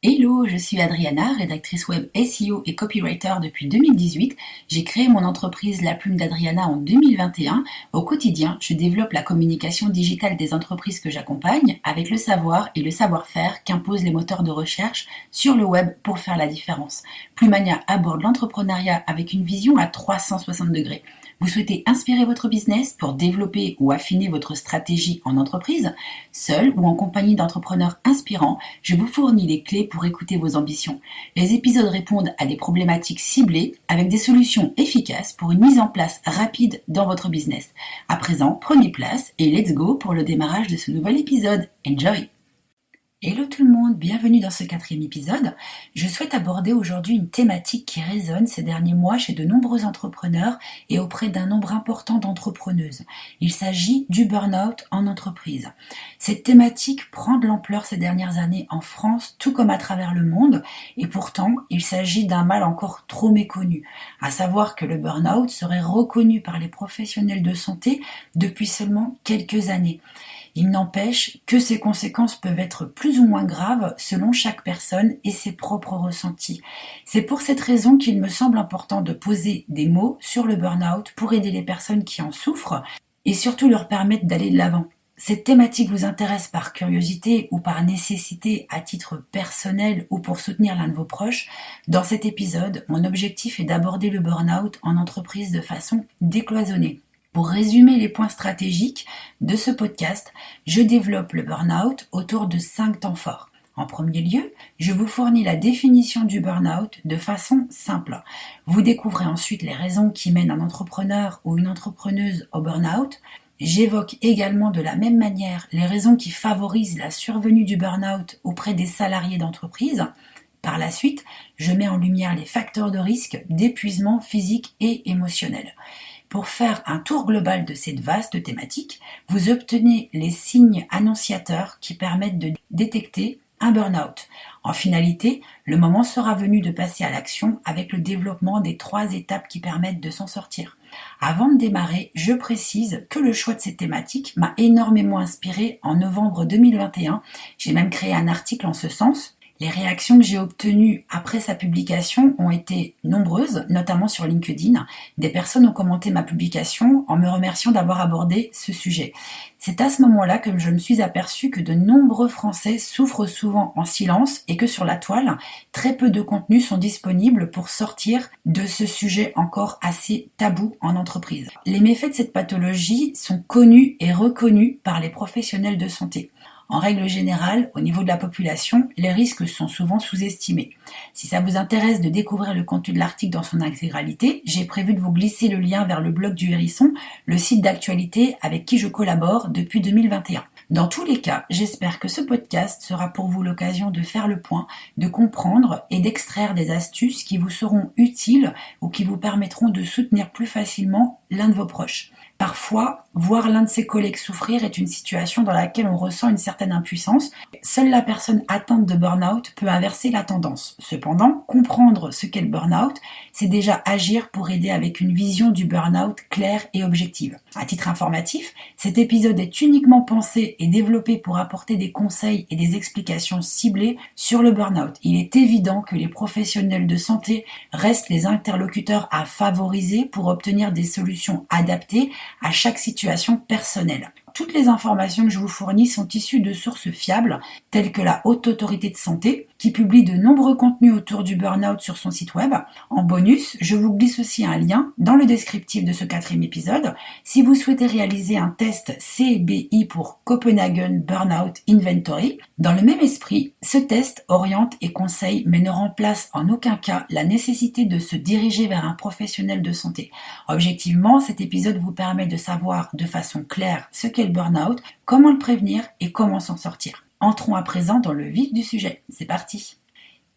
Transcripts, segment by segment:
Hello, je suis Adriana, rédactrice web SEO et copywriter depuis 2018. J'ai créé mon entreprise La Plume d'Adriana en 2021. Au quotidien, je développe la communication digitale des entreprises que j'accompagne avec le savoir et le savoir-faire qu'imposent les moteurs de recherche sur le web pour faire la différence. Plumania aborde l'entrepreneuriat avec une vision à 360 degrés. Vous souhaitez inspirer votre business pour développer ou affiner votre stratégie en entreprise? Seul ou en compagnie d'entrepreneurs inspirants, je vous fournis les clés pour écouter vos ambitions. Les épisodes répondent à des problématiques ciblées avec des solutions efficaces pour une mise en place rapide dans votre business. À présent, prenez place et let's go pour le démarrage de ce nouvel épisode. Enjoy! Hello tout le monde, bienvenue dans ce 4e épisode. Je souhaite aborder aujourd'hui une thématique qui résonne ces derniers mois chez de nombreux entrepreneurs et auprès d'un nombre important d'entrepreneuses. Il s'agit du burn-out en entreprise. Cette thématique prend de l'ampleur ces dernières années en France, tout comme à travers le monde, et pourtant il s'agit d'un mal encore trop méconnu, à savoir que le burn-out serait reconnu par les professionnels de santé depuis seulement quelques années. Il n'empêche que ses conséquences peuvent être plus ou moins graves selon chaque personne et ses propres ressentis. C'est pour cette raison qu'il me semble important de poser des mots sur le burn-out pour aider les personnes qui en souffrent et surtout leur permettre d'aller de l'avant. Cette thématique vous intéresse par curiosité ou par nécessité à titre personnel ou pour soutenir l'un de vos proches, dans cet épisode, mon objectif est d'aborder le burn-out en entreprise de façon décloisonnée. Pour résumer les points stratégiques de ce podcast, je développe le burn-out autour de 5 temps forts. En premier lieu, je vous fournis la définition du burn-out de façon simple. Vous découvrez ensuite les raisons qui mènent un entrepreneur ou une entrepreneuse au burn-out. J'évoque également de la même manière les raisons qui favorisent la survenue du burn-out auprès des salariés d'entreprise. Par la suite, je mets en lumière les facteurs de risque d'épuisement physique et émotionnel. Pour faire un tour global de cette vaste thématique, vous obtenez les signes annonciateurs qui permettent de détecter un burn-out. En finalité, le moment sera venu de passer à l'action avec le développement des 3 étapes qui permettent de s'en sortir. Avant de démarrer, je précise que le choix de cette thématique m'a énormément inspiré en novembre 2021. J'ai même créé un article en ce sens. Les réactions que j'ai obtenues après sa publication ont été nombreuses, notamment sur LinkedIn. Des personnes ont commenté ma publication en me remerciant d'avoir abordé ce sujet. C'est à ce moment-là que je me suis aperçue que de nombreux Français souffrent souvent en silence et que sur la toile, très peu de contenus sont disponibles pour sortir de ce sujet encore assez tabou en entreprise. Les méfaits de cette pathologie sont connus et reconnus par les professionnels de santé. En règle générale, au niveau de la population, les risques sont souvent sous-estimés. Si ça vous intéresse de découvrir le contenu de l'article dans son intégralité, j'ai prévu de vous glisser le lien vers le blog du Hérisson, le site d'actualité avec qui je collabore depuis 2021. Dans tous les cas, j'espère que ce podcast sera pour vous l'occasion de faire le point, de comprendre et d'extraire des astuces qui vous seront utiles ou qui vous permettront de soutenir plus facilement l'un de vos proches. Parfois, voir l'un de ses collègues souffrir est une situation dans laquelle on ressent une certaine impuissance. Seule la personne atteinte de burn-out peut inverser la tendance. Cependant, comprendre ce qu'est le burn-out, c'est déjà agir pour aider avec une vision du burn-out claire et objective. À titre informatif, cet épisode est uniquement pensé et développé pour apporter des conseils et des explications ciblées sur le burn-out. Il est évident que les professionnels de santé restent les interlocuteurs à favoriser pour obtenir des solutions adaptées à chaque situation personnelle. Toutes les informations que je vous fournis sont issues de sources fiables, telles que la Haute Autorité de Santé, qui publie de nombreux contenus autour du burn-out sur son site web. En bonus, je vous glisse aussi un lien dans le descriptif de ce 4e épisode. Si vous souhaitez réaliser un test CBI pour Copenhagen Burnout Inventory, dans le même esprit, ce test oriente et conseille, mais ne remplace en aucun cas la nécessité de se diriger vers un professionnel de santé. Objectivement, cet épisode vous permet de savoir de façon claire ce qu'est le burn-out, comment le prévenir et comment s'en sortir. Entrons à présent dans le vif du sujet. C'est parti.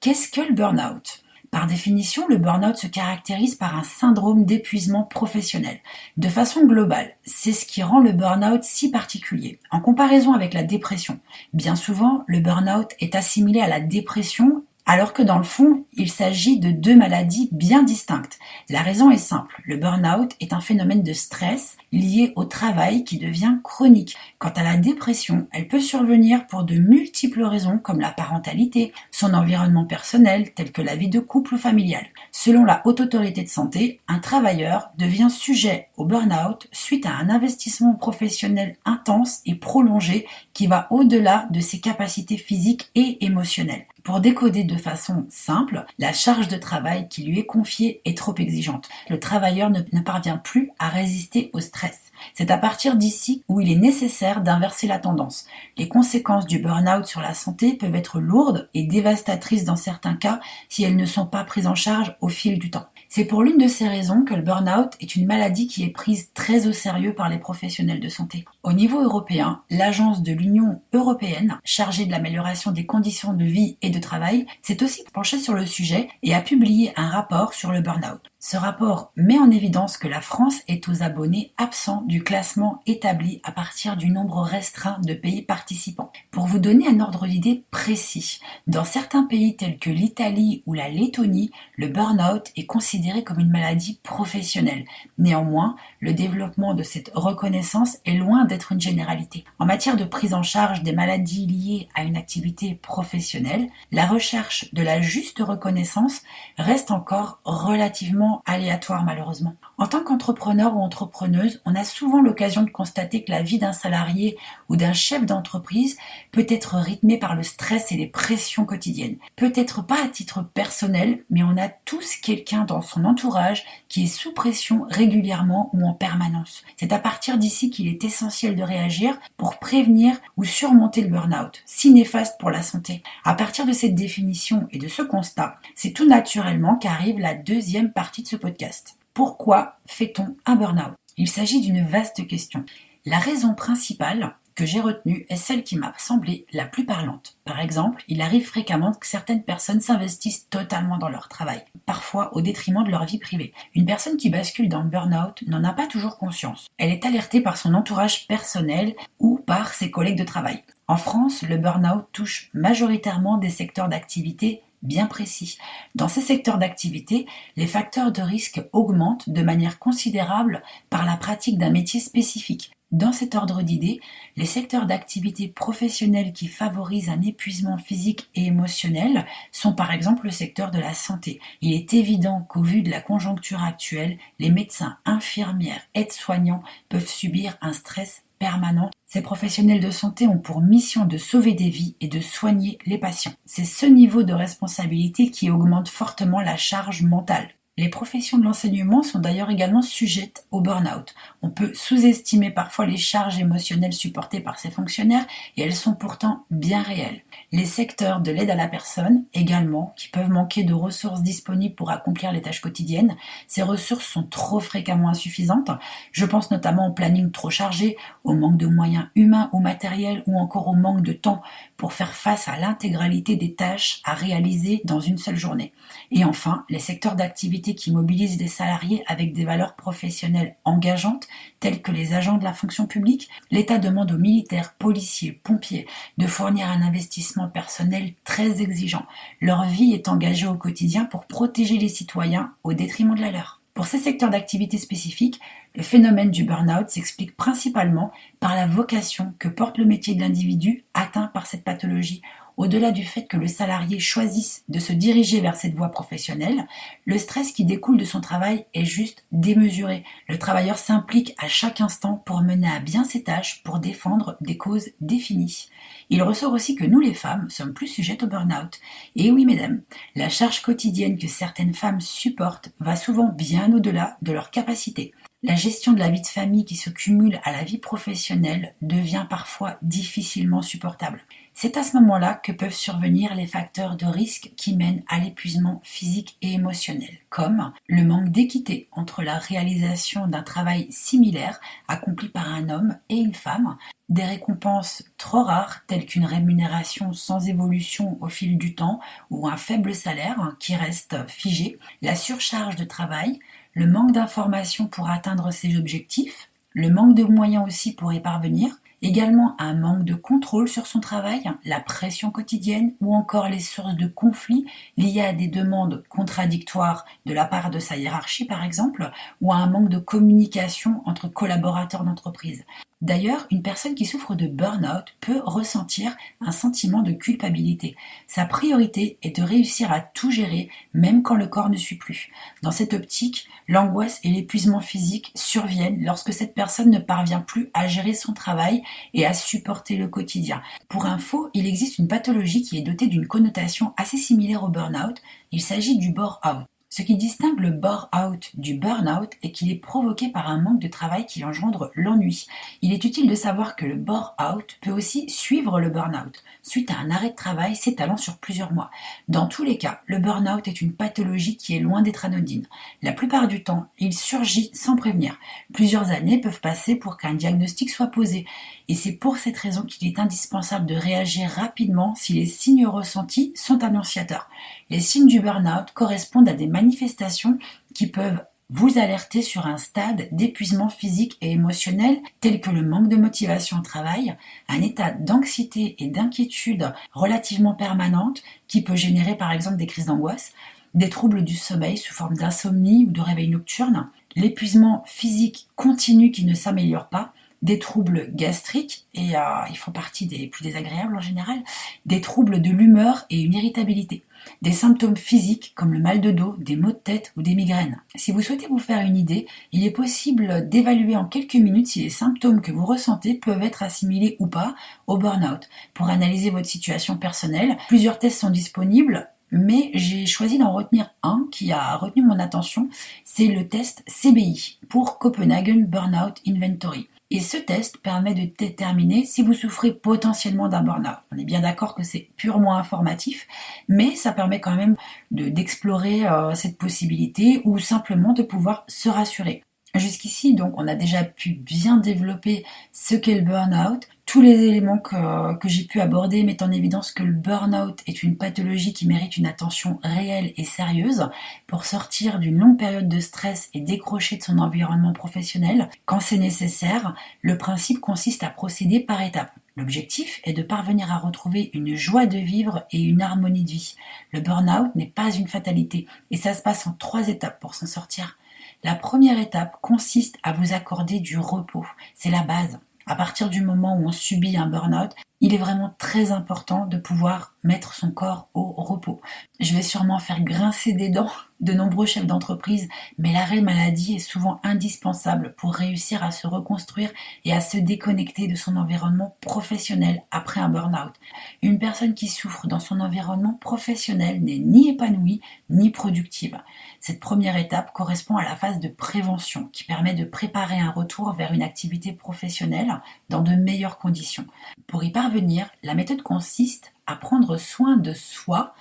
Qu'est-ce que le burn-out ? Par définition, le burn-out se caractérise par un syndrome d'épuisement professionnel. De façon globale, c'est ce qui rend le burn-out si particulier. En comparaison avec la dépression, bien souvent, le burn-out est assimilé à la dépression alors que dans le fond, il s'agit de deux maladies bien distinctes. La raison est simple, le burn-out est un phénomène de stress lié au travail qui devient chronique. Quant à la dépression, elle peut survenir pour de multiples raisons comme la parentalité, son environnement personnel tel que la vie de couple ou familiale. Selon la Haute Autorité de Santé, un travailleur devient sujet au burn-out suite à un investissement professionnel intense et prolongé qui va au-delà de ses capacités physiques et émotionnelles. Pour décoder de façon simple, la charge de travail qui lui est confiée est trop exigeante. Le travailleur ne parvient plus à résister au stress. C'est à partir d'ici où il est nécessaire d'inverser la tendance. Les conséquences du burn-out sur la santé peuvent être lourdes et dévastatrices dans certains cas si elles ne sont pas prises en charge au fil du temps. C'est pour l'une de ces raisons que le burn-out est une maladie qui est prise très au sérieux par les professionnels de santé. Au niveau européen, l'agence de l'Union européenne, chargée de l'amélioration des conditions de vie et de travail, s'est aussi penchée sur le sujet et a publié un rapport sur le burn-out. Ce rapport met en évidence que la France est aux abonnés absents du classement établi à partir du nombre restreint de pays participants. Pour vous donner un ordre d'idée précis, dans certains pays tels que l'Italie ou la Lettonie, le burn-out est considéré comme une maladie professionnelle. Néanmoins, le développement de cette reconnaissance est loin d'être une généralité. En matière de prise en charge des maladies liées à une activité professionnelle, la recherche de la juste reconnaissance reste encore relativement aléatoire malheureusement. En tant qu'entrepreneur ou entrepreneuse, on a souvent l'occasion de constater que la vie d'un salarié ou d'un chef d'entreprise peut être rythmée par le stress et les pressions quotidiennes. Peut-être pas à titre personnel, mais on a tous quelqu'un dans son entourage qui est sous pression régulièrement ou en permanence. C'est à partir d'ici qu'il est essentiel de réagir pour prévenir ou surmonter le burn-out, si néfaste pour la santé. À partir de cette définition et de ce constat, c'est tout naturellement qu'arrive la deuxième partie de ce podcast. Pourquoi fait-on un burn-out ? Il s'agit d'une vaste question. La raison principale que j'ai retenue est celle qui m'a semblé la plus parlante. Par exemple, il arrive fréquemment que certaines personnes s'investissent totalement dans leur travail, parfois au détriment de leur vie privée. Une personne qui bascule dans le burn-out n'en a pas toujours conscience. Elle est alertée par son entourage personnel ou par ses collègues de travail. En France, le burn-out touche majoritairement des secteurs d'activité bien précis. Dans ces secteurs d'activité, les facteurs de risque augmentent de manière considérable par la pratique d'un métier spécifique. Dans cet ordre d'idées, les secteurs d'activité professionnels qui favorisent un épuisement physique et émotionnel sont par exemple le secteur de la santé. Il est évident qu'au vu de la conjoncture actuelle, les médecins, infirmières, aides-soignants peuvent subir un stress permanent. Ces professionnels de santé ont pour mission de sauver des vies et de soigner les patients. C'est ce niveau de responsabilité qui augmente fortement la charge mentale. Les professions de l'enseignement sont d'ailleurs également sujettes au burn-out. On peut sous-estimer parfois les charges émotionnelles supportées par ces fonctionnaires et elles sont pourtant bien réelles. Les secteurs de l'aide à la personne également, qui peuvent manquer de ressources disponibles pour accomplir les tâches quotidiennes. Ces ressources sont trop fréquemment insuffisantes. Je pense notamment au planning trop chargé, au manque de moyens humains ou matériels ou encore au manque de temps pour faire face à l'intégralité des tâches à réaliser dans une seule journée. Et enfin, les secteurs d'activité qui mobilisent des salariés avec des valeurs professionnelles engageantes, telles que les agents de la fonction publique, l'État demande aux militaires, policiers, pompiers de fournir un investissement personnel très exigeant. Leur vie est engagée au quotidien pour protéger les citoyens au détriment de la leur. Pour ces secteurs d'activité spécifiques, le phénomène du burn-out s'explique principalement par la vocation que porte le métier de l'individu atteint par cette pathologie. Au-delà du fait que le salarié choisisse de se diriger vers cette voie professionnelle, le stress qui découle de son travail est juste démesuré. Le travailleur s'implique à chaque instant pour mener à bien ses tâches, pour défendre des causes définies. Il ressort aussi que nous les femmes sommes plus sujettes au burn-out. Et oui mesdames, la charge quotidienne que certaines femmes supportent va souvent bien au-delà de leurs capacités. La gestion de la vie de famille qui se cumule à la vie professionnelle devient parfois difficilement supportable. C'est à ce moment-là que peuvent survenir les facteurs de risque qui mènent à l'épuisement physique et émotionnel, comme le manque d'équité entre la réalisation d'un travail similaire accompli par un homme et une femme, des récompenses trop rares telles qu'une rémunération sans évolution au fil du temps ou un faible salaire qui reste figé, la surcharge de travail, le manque d'informations pour atteindre ses objectifs, le manque de moyens aussi pour y parvenir, Également un manque de contrôle sur son travail, la pression quotidienne ou encore les sources de conflits liées à des demandes contradictoires de la part de sa hiérarchie par exemple, ou à un manque de communication entre collaborateurs d'entreprise. D'ailleurs, une personne qui souffre de burn-out peut ressentir un sentiment de culpabilité. Sa priorité est de réussir à tout gérer, même quand le corps ne suit plus. Dans cette optique, l'angoisse et l'épuisement physique surviennent lorsque cette personne ne parvient plus à gérer son travail et à supporter le quotidien. Pour info, il existe une pathologie qui est dotée d'une connotation assez similaire au burn-out. Il s'agit du bore-out. Ce qui distingue le bore-out du burn-out est qu'il est provoqué par un manque de travail qui engendre l'ennui. Il est utile de savoir que le bore-out peut aussi suivre le burn-out, suite à un arrêt de travail s'étalant sur plusieurs mois. Dans tous les cas, le burn-out est une pathologie qui est loin d'être anodine. La plupart du temps, il surgit sans prévenir. Plusieurs années peuvent passer pour qu'un diagnostic soit posé. Et c'est pour cette raison qu'il est indispensable de réagir rapidement si les signes ressentis sont annonciateurs. Les signes du burn-out correspondent à des manifestations qui peuvent vous alerter sur un stade d'épuisement physique et émotionnel tel que le manque de motivation au travail, un état d'anxiété et d'inquiétude relativement permanente qui peut générer par exemple des crises d'angoisse, des troubles du sommeil sous forme d'insomnie ou de réveil nocturne, l'épuisement physique continu qui ne s'améliore pas, des troubles gastriques, et ils font partie des plus désagréables en général, des troubles de l'humeur et une irritabilité, des symptômes physiques comme le mal de dos, des maux de tête ou des migraines. Si vous souhaitez vous faire une idée, il est possible d'évaluer en quelques minutes si les symptômes que vous ressentez peuvent être assimilés ou pas au burn-out. Pour analyser votre situation personnelle, plusieurs tests sont disponibles, mais j'ai choisi d'en retenir un qui a retenu mon attention, c'est le test CBI pour Copenhagen Burnout Inventory. Et ce test permet de déterminer si vous souffrez potentiellement d'un burn-out. On est bien d'accord que c'est purement informatif, mais ça permet quand même d'explorer cette possibilité ou simplement de pouvoir se rassurer. Jusqu'ici, donc, on a déjà pu bien développer ce qu'est le burn-out. Tous les éléments que j'ai pu aborder mettent en évidence que le burn-out est une pathologie qui mérite une attention réelle et sérieuse pour sortir d'une longue période de stress et décrocher de son environnement professionnel. Quand c'est nécessaire, le principe consiste à procéder par étapes. L'objectif est de parvenir à retrouver une joie de vivre et une harmonie de vie. Le burn-out n'est pas une fatalité et ça se passe en 3 étapes pour s'en sortir. La première étape consiste à vous accorder du repos. C'est la base. À partir du moment où on subit un burn-out, il est vraiment très important de pouvoir mettre son corps au repos. Je vais sûrement faire grincer des dents de nombreux chefs d'entreprise, mais l'arrêt maladie est souvent indispensable pour réussir à se reconstruire et à se déconnecter de son environnement professionnel après un burn-out. Une personne qui souffre dans son environnement professionnel n'est ni épanouie ni productive. Cette première étape correspond à la phase de prévention qui permet de préparer un retour vers une activité professionnelle dans de meilleures conditions. Pour y parvenir, la méthode consiste à prendre soin de soi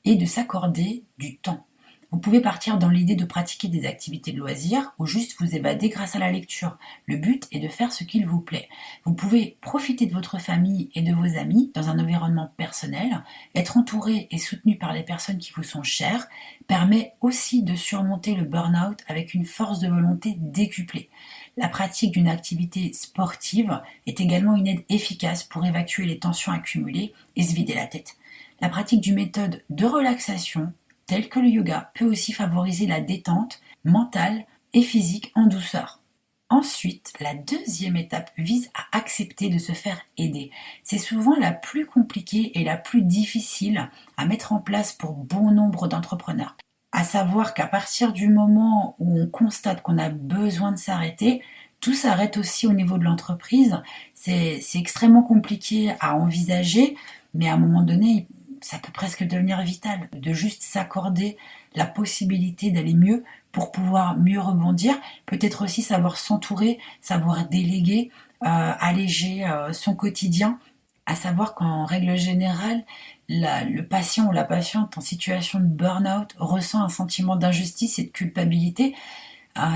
et de s'accorder du temps. Vous pouvez partir dans l'idée de pratiquer des activités de loisirs ou juste vous évader grâce à la lecture. Le but est de faire ce qu'il vous plaît. Vous pouvez profiter de votre famille et de vos amis dans un environnement personnel. Être entouré et soutenu par les personnes qui vous sont chères permet aussi de surmonter le burn-out avec une force de volonté décuplée. La pratique d'une activité sportive est également une aide efficace pour évacuer les tensions accumulées et se vider la tête. La pratique d'une méthode de relaxation, telle que le yoga, peut aussi favoriser la détente mentale et physique en douceur. Ensuite, la deuxième étape vise à accepter de se faire aider. C'est souvent la plus compliquée et la plus difficile à mettre en place pour bon nombre d'entrepreneurs. À savoir qu'à partir du moment où on constate qu'on a besoin de s'arrêter, tout s'arrête aussi au niveau de l'entreprise. C'est extrêmement compliqué à envisager, mais à un moment donné, ça peut presque devenir vital de juste s'accorder la possibilité d'aller mieux pour pouvoir mieux rebondir. Peut-être aussi savoir s'entourer, savoir déléguer, alléger son quotidien. À savoir qu'en règle générale, le patient ou la patiente en situation de burn-out ressent un sentiment d'injustice et de culpabilité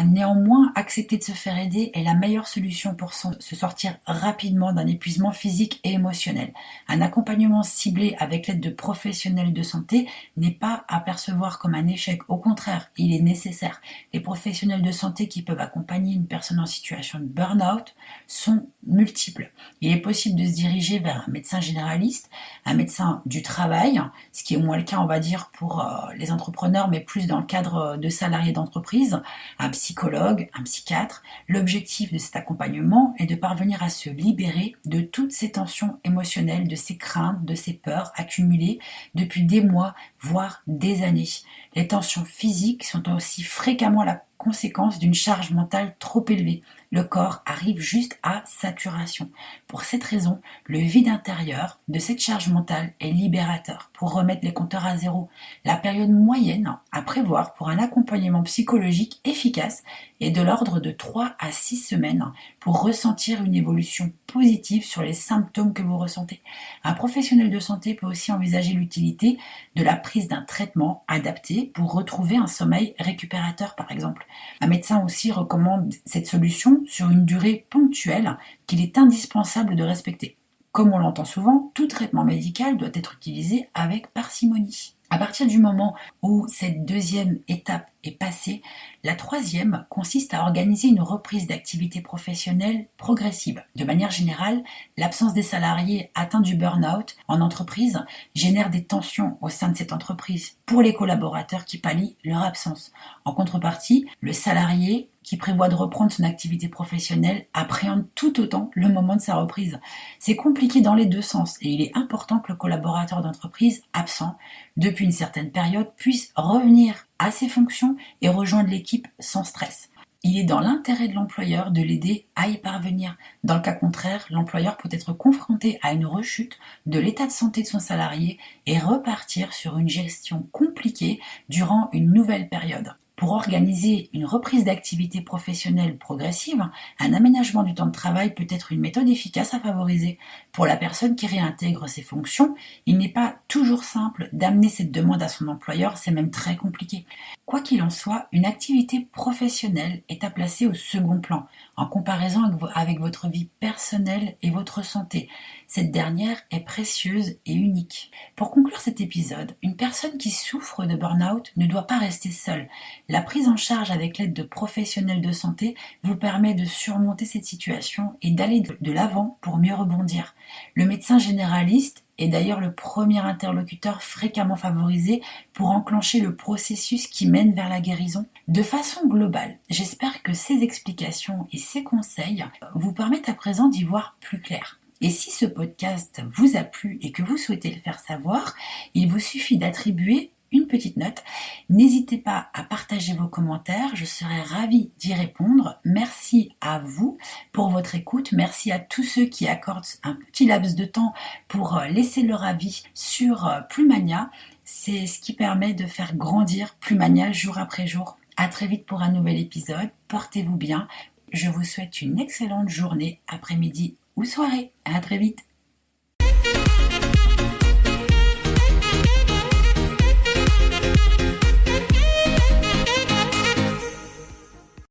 Néanmoins, accepter de se faire aider est la meilleure solution pour se sortir rapidement d'un épuisement physique et émotionnel. Un accompagnement ciblé avec l'aide de professionnels de santé n'est pas à percevoir comme un échec. Au contraire, il est nécessaire. Les professionnels de santé qui peuvent accompagner une personne en situation de burn-out sont multiples. Il est possible de se diriger vers un médecin généraliste, un médecin du travail, ce qui est moins le cas, on va dire, pour les entrepreneurs, mais plus dans le cadre de salariés d'entreprise, un psychologue, un psychiatre. L'objectif de cet accompagnement est de parvenir à se libérer de toutes ces tensions émotionnelles, de ces craintes, de ces peurs accumulées depuis des mois, voire des années. Les tensions physiques sont aussi fréquemment la conséquence d'une charge mentale trop élevée. Le corps arrive juste à saturation. Pour cette raison, le vide intérieur de cette charge mentale est libérateur pour remettre les compteurs à zéro. La période moyenne à prévoir pour un accompagnement psychologique efficace est de l'ordre de 3 à 6 semaines pour ressentir une évolution positive sur les symptômes que vous ressentez. Un professionnel de santé peut aussi envisager l'utilité de la prise d'un traitement adapté pour retrouver un sommeil récupérateur, par exemple. Un médecin aussi recommande cette solution sur une durée ponctuelle qu'il est indispensable de respecter. Comme on l'entend souvent, tout traitement médical doit être utilisé avec parcimonie. À partir du moment où cette deuxième étape est passée, la troisième consiste à organiser une reprise d'activité professionnelle progressive. De manière générale, l'absence des salariés atteints du burn-out en entreprise génère des tensions au sein de cette entreprise pour les collaborateurs qui pallient leur absence. En contrepartie, le salarié qui prévoit de reprendre son activité professionnelle appréhende tout autant le moment de sa reprise. C'est compliqué dans les deux sens et il est important que le collaborateur d'entreprise absent depuis une certaine période puisse revenir à ses fonctions et rejoindre l'équipe sans stress. Il est dans l'intérêt de l'employeur de l'aider à y parvenir. Dans le cas contraire, l'employeur peut être confronté à une rechute de l'état de santé de son salarié et repartir sur une gestion compliquée durant une nouvelle période. Pour organiser une reprise d'activité professionnelle progressive, un aménagement du temps de travail peut être une méthode efficace à favoriser. Pour la personne qui réintègre ses fonctions, il n'est pas toujours simple d'amener cette demande à son employeur, c'est même très compliqué. Quoi qu'il en soit, une activité professionnelle est à placer au second plan, en comparaison avec votre vie personnelle et votre santé. Cette dernière est précieuse et unique. Pour conclure cet épisode, une personne qui souffre de burn-out ne doit pas rester seule. La prise en charge avec l'aide de professionnels de santé vous permet de surmonter cette situation et d'aller de l'avant pour mieux rebondir. Le médecin généraliste est d'ailleurs le premier interlocuteur fréquemment favorisé pour enclencher le processus qui mène vers la guérison. De façon globale, j'espère que ces explications et ces conseils vous permettent à présent d'y voir plus clair. Et si ce podcast vous a plu et que vous souhaitez le faire savoir, il vous suffit d'attribuer une petite note. N'hésitez pas à partager vos commentaires, je serai ravie d'y répondre. Merci à vous pour votre écoute, merci à tous ceux qui accordent un petit laps de temps pour laisser leur avis sur Plumania. C'est ce qui permet de faire grandir Plumania jour après jour. À très vite pour un nouvel épisode, portez-vous bien. Je vous souhaite une excellente journée, après-midi ou soirée. À très vite.